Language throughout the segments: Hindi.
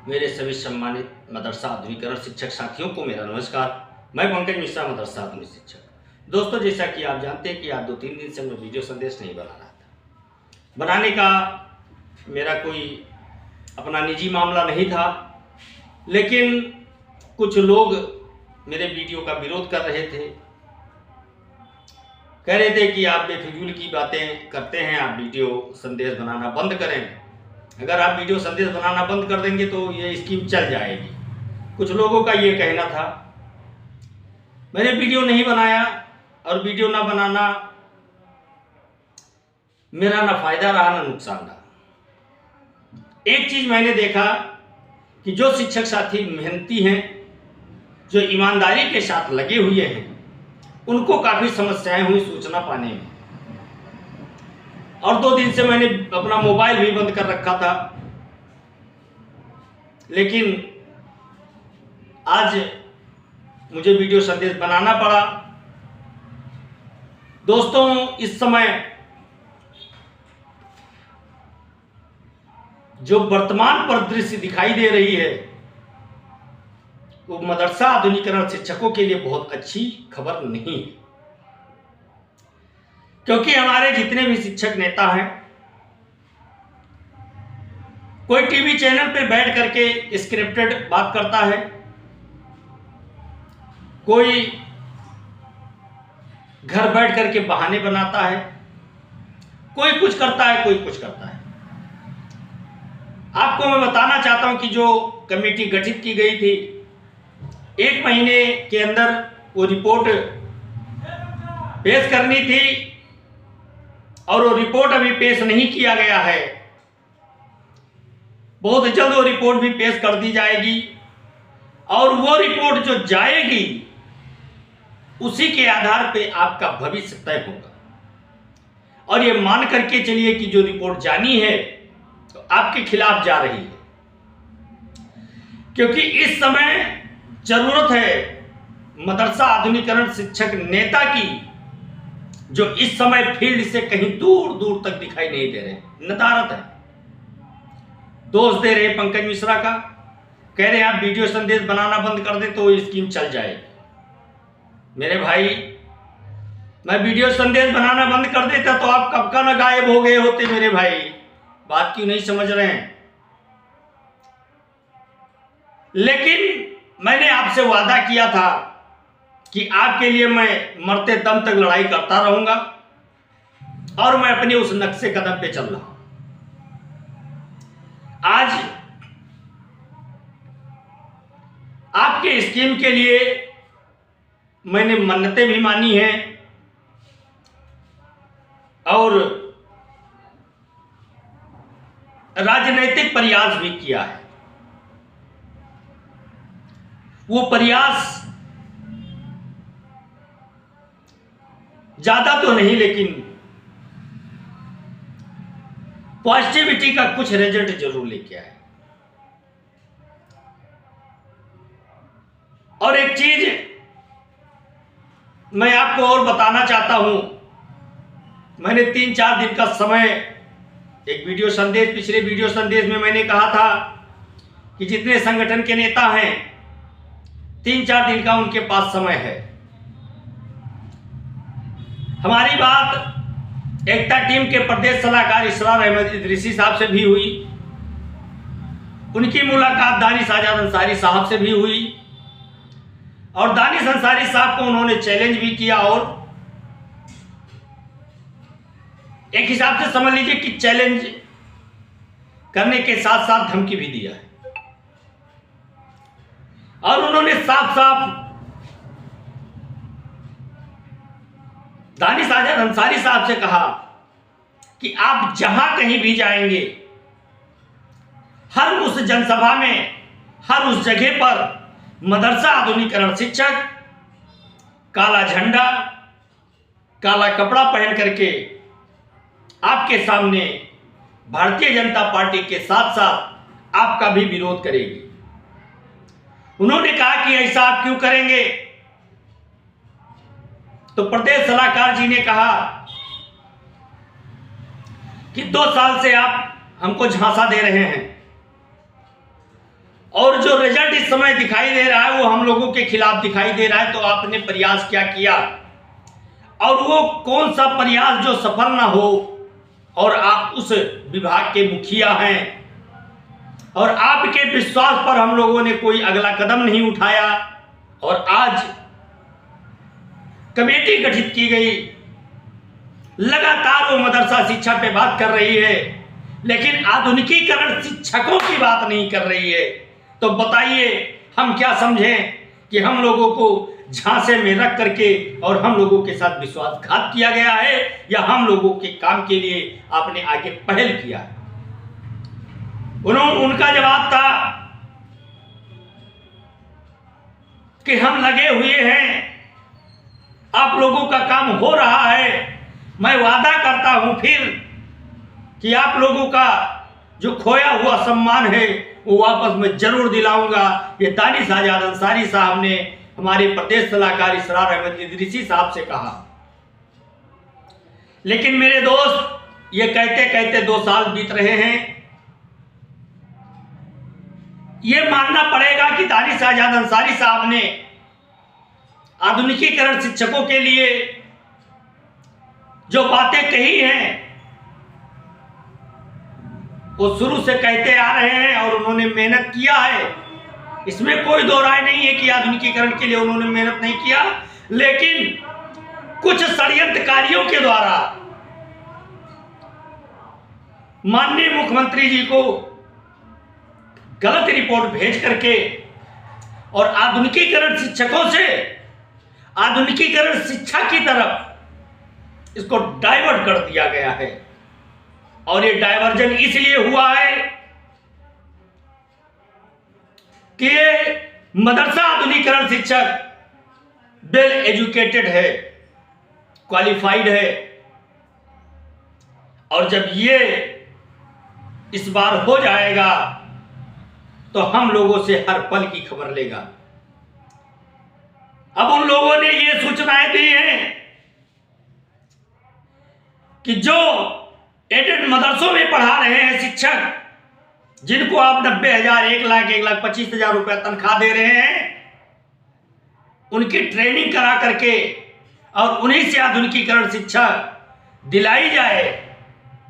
मेरे सभी सम्मानित मदरसा आधुनिकीकरण शिक्षक साथियों को मेरा नमस्कार। मैं पंकज मिश्रा, मदरसा आधुनिक शिक्षक। दोस्तों, जैसा कि आप जानते हैं कि आज 2-3 दिन से मैं वीडियो संदेश नहीं बना रहा था। बनाने का मेरा कोई अपना निजी मामला नहीं था, लेकिन कुछ लोग मेरे वीडियो का विरोध कर रहे थे। कह रहे थे कि आप बेफिजूल की बातें करते हैं, आप वीडियो संदेश बनाना बंद करें। अगर आप वीडियो संदेश बनाना बंद कर देंगे तो ये स्कीम चल जाएगी। कुछ लोगों का ये कहना था। मैंने वीडियो नहीं बनाया, और वीडियो ना बनाना मेरा ना फायदा रहा ना नुकसान रहा। एक चीज मैंने देखा कि जो शिक्षक साथी मेहनती हैं, जो ईमानदारी के साथ लगे हुए हैं, उनको काफी समस्याएं हुई सूचना पाने में। और 2 दिन से मैंने अपना मोबाइल भी बंद कर रखा था, लेकिन आज मुझे वीडियो संदेश बनाना पड़ा। दोस्तों, इस समय जो वर्तमान परिदृश्य दिखाई दे रही है, वो मदरसा आधुनिकीकरण शिक्षकों के लिए बहुत अच्छी खबर नहीं है। क्योंकि हमारे जितने भी शिक्षक नेता हैं, कोई टीवी चैनल पे बैठ करके स्क्रिप्टेड बात करता है, कोई घर बैठ करके बहाने बनाता है, कोई कुछ करता है, कोई कुछ करता है। आपको मैं बताना चाहता हूं कि जो कमेटी गठित की गई थी, 1 महीने के अंदर वो रिपोर्ट पेश करनी थी, और वो रिपोर्ट अभी पेश नहीं किया गया है। बहुत जल्द वो रिपोर्ट भी पेश कर दी जाएगी, और वो रिपोर्ट जो जाएगी उसी के आधार पे आपका भविष्य तय होगा। और ये मान करके चलिए कि जो रिपोर्ट जानी है तो आपके खिलाफ जा रही है, क्योंकि इस समय जरूरत है मदरसा आधुनिकीकरण शिक्षक नेता की, जो इस समय फील्ड से कहीं दूर दूर तक दिखाई नहीं दे रहे। नदारत है, दोष दे रहे पंकज मिश्रा का, कह रहे हैं आप वीडियो संदेश बनाना बंद कर दें तो स्कीम चल जाएगी। मेरे भाई, मैं वीडियो संदेश बनाना बंद कर देता तो आप कब का ना गायब हो गए होते। मेरे भाई, बात क्यों नहीं समझ रहे हैं? लेकिन मैंने आपसे वादा किया था कि आपके लिए मैं मरते दम तक लड़ाई करता रहूंगा, और मैं अपने उस नक्शे कदम पे चल रहा हूं। आज आपके स्कीम के लिए मैंने मन्नतें भी मानी हैं, और राजनीतिक प्रयास भी किया है। वो प्रयास ज्यादा तो नहीं, लेकिन पॉजिटिविटी का कुछ रिजल्ट जरूर लेके आए। और एक चीज मैं आपको और बताना चाहता हूं। मैंने 3-4 दिन का समय, एक वीडियो संदेश, पिछले वीडियो संदेश में मैंने कहा था कि जितने संगठन के नेता हैं, 3-4 दिन का उनके पास समय है। हमारी बात एकता टीम के प्रदेश सलाहकार इसरार अहमद इदरीसी साहब से भी हुई, उनकी मुलाकात दानिश आजाद अंसारी साहब से भी हुई, और दानिश अंसारी साहब को उन्होंने चैलेंज भी किया, और एक हिसाब से समझ लीजिए कि चैलेंज करने के साथ साथ धमकी भी दिया है। और उन्होंने साफ साफ दानिश आजाद अंसारी साहब से कहा कि आप जहां कहीं भी जाएंगे, हर उस जनसभा में, हर उस जगह पर मदरसा आधुनिकीकरण शिक्षक काला झंडा, काला कपड़ा पहन करके आपके सामने भारतीय जनता पार्टी के साथ साथ आपका भी विरोध करेगी। उन्होंने कहा कि ऐसा आप क्यों करेंगे? तो प्रदेश सलाहकार जी ने कहा कि 2 साल से आप हमको झांसा दे रहे हैं, और जो रिजल्ट इस समय दिखाई दे रहा है वो हम लोगों के खिलाफ दिखाई दे रहा है। तो आपने प्रयास क्या किया, और वो कौन सा प्रयास जो सफल ना हो, और आप उस विभाग के मुखिया हैं और आपके विश्वास पर हम लोगों ने कोई अगला कदम नहीं उठाया, और आज कमेटी गठित की गई, लगातार वो मदरसा शिक्षा पे बात कर रही है, लेकिन आधुनिकीकरण शिक्षकों की बात नहीं कर रही है। तो बताइए हम क्या समझें कि हम लोगों को झांसे में रख करके और हम लोगों के साथ विश्वासघात किया गया है, या हम लोगों के काम के लिए आपने आगे पहल किया है। उनका जवाब था कि हम लगे हुए हैं, आप लोगों का काम हो रहा है, मैं वादा करता हूं फिर कि आप लोगों का जो खोया हुआ सम्मान है वो वापस मैं जरूर दिलाऊंगा। ये दानिश आजाद अंसारी साहब ने हमारे प्रदेश सलाहकार इसरार अहमद इदरीसी साहब से कहा। लेकिन मेरे दोस्त, ये कहते कहते 2 साल बीत रहे हैं। ये मानना पड़ेगा कि दानिश आजाद अंसारी साहब ने आधुनिकीकरण शिक्षकों के लिए जो बातें कही हैं वो शुरू से कहते आ रहे हैं और उन्होंने मेहनत किया है। इसमें कोई दो राय नहीं है कि आधुनिकीकरण के लिए उन्होंने मेहनत नहीं किया, लेकिन कुछ षड्यंत्रकारियों के द्वारा माननीय मुख्यमंत्री जी को गलत रिपोर्ट भेज करके और आधुनिकीकरण शिक्षकों से आधुनिकीकरण शिक्षा की तरफ इसको डाइवर्ट कर दिया गया है। और ये डाइवर्जन इसलिए हुआ है कि ये मदरसा आधुनिकीकरण शिक्षक वेल एजुकेटेड है, क्वालिफाइड है, और जब ये इस बार हो जाएगा तो हम लोगों से हर पल की खबर लेगा। अब उन लोगों ने ये सूचनाएं दी हैं कि जो एडेड मदरसों में पढ़ा रहे हैं शिक्षक, जिनको आप 90,000, 1 लाख, 1,25,000 रुपए तनख्वाह दे रहे हैं, उनकी ट्रेनिंग करा करके और उन्हीं से आधुनिकीकरण शिक्षा दिलाई जाए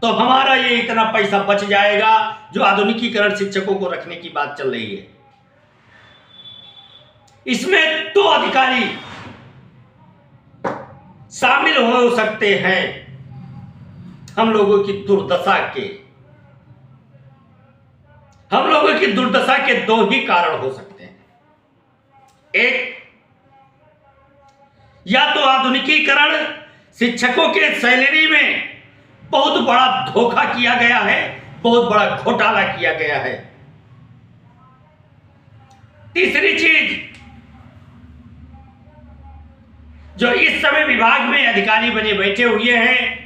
तो हमारा ये इतना पैसा बच जाएगा जो आधुनिकीकरण शिक्षकों को रखने की बात चल रही है। इसमें 2 अधिकारी शामिल हो सकते हैं हम लोगों की दुर्दशा के। हम लोगों की दुर्दशा के 2 ही कारण हो सकते हैं। एक, या तो आधुनिकीकरण शिक्षकों के सैलरी में बहुत बड़ा धोखा किया गया है, बहुत बड़ा घोटाला किया गया है। तीसरी चीज, जो इस समय विभाग में अधिकारी बने बैठे हुए हैं,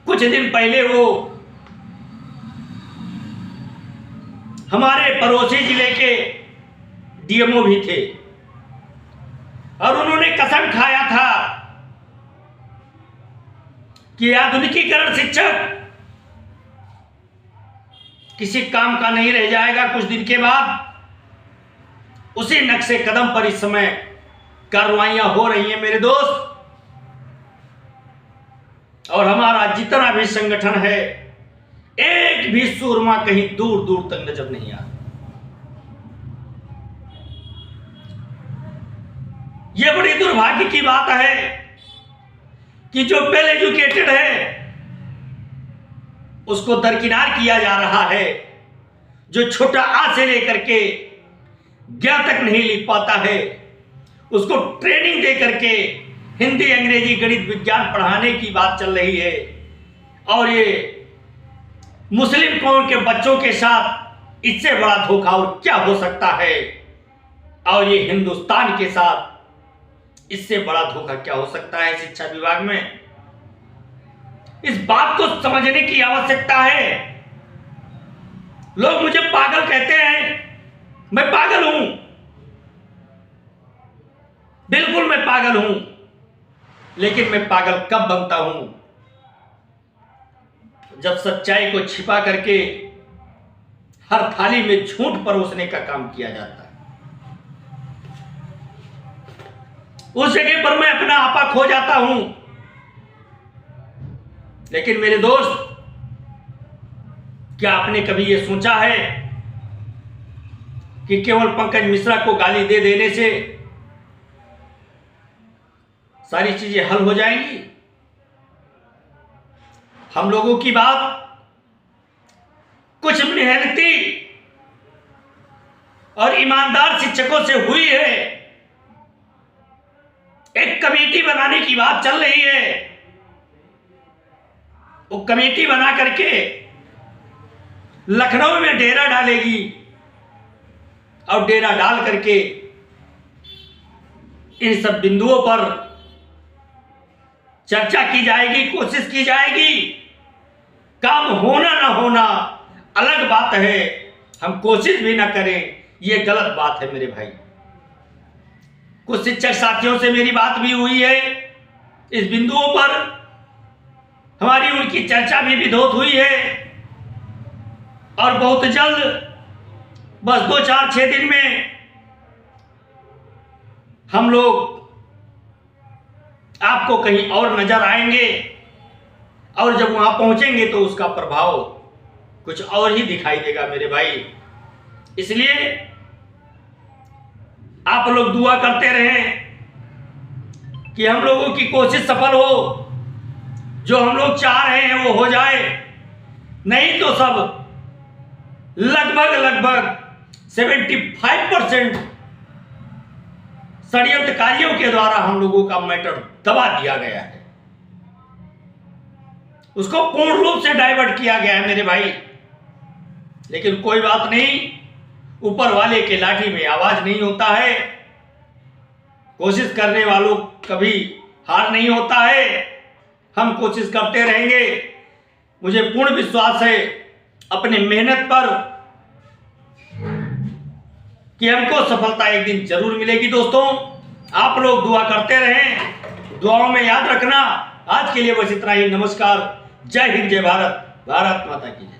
कुछ दिन पहले वो हमारे पड़ोसी जिले के डीएमओ भी थे और उन्होंने कसम खाया था कि आधुनिकीकरण शिक्षक किसी काम का नहीं रह जाएगा। कुछ दिन के बाद उसी नक्शे कदम पर इस समय कार्रवाइयां हो रही हैं मेरे दोस्त। और हमारा जितना भी संगठन है, एक भी सूरमा कहीं दूर दूर तक नजर नहीं आता। यह बड़ी दुर्भाग्य की बात है कि जो वेल एजुकेटेड है उसको दरकिनार किया जा रहा है। जो छोटा आ से लेकर के ज्ञ तक नहीं लिख पाता है उसको ट्रेनिंग दे करके हिंदी, अंग्रेजी, गणित, विज्ञान पढ़ाने की बात चल रही है। और ये मुस्लिम कौम के बच्चों के साथ इससे बड़ा धोखा और क्या हो सकता है, और ये हिंदुस्तान के साथ इससे बड़ा धोखा क्या हो सकता है शिक्षा विभाग में। इस बात को समझने की आवश्यकता है। लोग मुझे पागल कहते हैं, मैं पागल हूं, बिल्कुल मैं पागल हूं, लेकिन मैं पागल कब बनता हूं? जब सच्चाई को छिपा करके हर थाली में झूठ परोसने का काम किया जाता है। उस जगह पर मैं अपना आपा खो जाता हूं। लेकिन मेरे दोस्त, क्या आपने कभी यह सोचा है कि केवल पंकज मिश्रा को गाली दे देने से सारी चीजें हल हो जाएंगी? हम लोगों की बात कुछ मेहनती और ईमानदार शिक्षकों से हुई है। एक कमेटी बनाने की बात चल रही है। वो कमेटी बना करके लखनऊ में डेरा डालेगी और डेरा डाल करके इन सब बिंदुओं पर चर्चा की जाएगी, कोशिश की जाएगी। काम होना ना होना अलग बात है, हम कोशिश भी ना करें ये गलत बात है मेरे भाई। कुछ शिक्षक साथियों से मेरी बात भी हुई है, इस बिंदुओं पर हमारी उनकी चर्चा भी विधोत हुई है और बहुत जल्द, बस 2-4-6 दिन में हम लोग आपको कहीं और नजर आएंगे और जब वहां पहुंचेंगे तो उसका प्रभाव कुछ और ही दिखाई देगा मेरे भाई। इसलिए आप लोग दुआ करते रहें कि हम लोगों की कोशिश सफल हो, जो हम लोग चाह रहे हैं वो हो जाए। नहीं तो सब लगभग 75% षड्यंत्रकारियों के द्वारा हम लोगों का मैटर दबा दिया गया है, उसको पूर्ण रूप से डाइवर्ट किया गया है मेरे भाई। लेकिन कोई बात नहीं, ऊपर वाले के लाठी में आवाज नहीं होता है। कोशिश करने वालों कभी हार नहीं होता है। हम कोशिश करते रहेंगे। मुझे पूर्ण विश्वास है अपने मेहनत पर कि हमको सफलता एक दिन जरूर मिलेगी। दोस्तों, आप लोग दुआ करते रहें, दुआओं में याद रखना। आज के लिए बस इतना ही। नमस्कार, जय हिंद, जय भारत, भारत माता की जय।